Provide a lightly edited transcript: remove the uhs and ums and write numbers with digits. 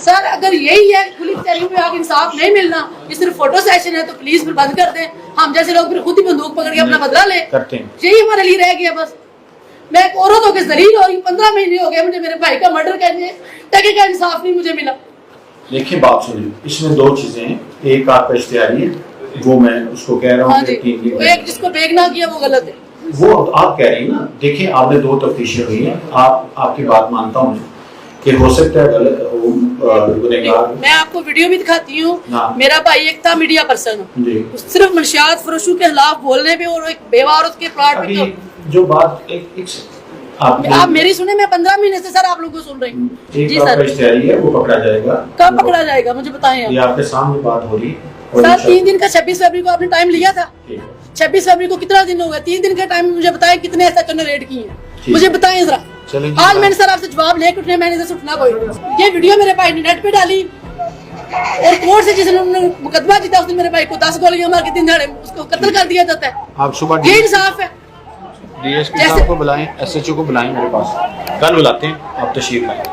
سر اگر یہی ہے کھلی تحریر میں آگے انصاف نہیں ملنا، یہ صرف فوٹو سیشن ہے تو پلیز پھر بند کر دیں. ہم جیسے لوگ پھر خود ہی بندوق پکڑ کے اپنا بدلہ لیں. یہی ہمارے لیے رہ گیا. بس میں ایک عورت ہو کے ذلیل ہو رہی ہوں. 15 مہینے ہو گئے مجھے میرے بھائی کا مرڈر کرنے تاکہ کا انصاف نہیں مجھے ملا. دیکھیں بات سنیں، اس میں دو چیزیں ہیں. ایک آپ کا اشتہاری ہے، وہ میں اس کو کہہ رہا ہوں کہ ایک جس کو بیگ نہ کیا وہ غلط ہے. وہ آپ کہہ رہی ہیں نا. دیکھیں آپ نے 2 تفتیشیں ہوئی ہیں. آپ کی بات مانتا ہوں کہ ہو سکتا ہے غلط. میں آپ کو ویڈیو بھی دکھاتی ہوں. میرا بھائی ایک تھا میڈیا پرسن، صرف منشیات فروشوں کے خلاف بولنے پہ اور ایک بیوہ عورت کے پلاٹ پہ. جو بات آپ میری سنیں، میں 15 مہینے سے سر آپ لوگوں کو سن رہی ہوں. جی سر. اشتہاری ہے وہ پکڑا جائے گا. کب پکڑا جائے گا مجھے بتائیں. یہ آپ کے سامنے بات ہو رہی سر 3 دن کا 26 فروری کو آپ نے ٹائم لیا تھا. 26 فروری کو کتنا دن ہو گیا؟ 3 دن کا ٹائم. مجھے بتائیں کتنے ایسا ریڈ کی ہیں، مجھے بتائیں ذرا. آج میں نے سر آپ سے جواب لے کے اٹھنے، میں نے ادھر سے اٹھنا کوئی. یہ ویڈیو میرے بھائی نے نیٹ پہ ڈالی اور کورٹ سے جس نے مقدمہ جیتا اس نے میرے بھائی کو 10 گولیاں مار کے 3 دہاڑے اس کو قتل کر دیا جاتا ہے. آپ صبح یہ انصاف ہے؟ ڈی ایس پی صاحب کو بلائیں، ایس ایچ او کو بلائیں میرے پاس. کل بلاتے ہیں، آپ تشریف لائیں.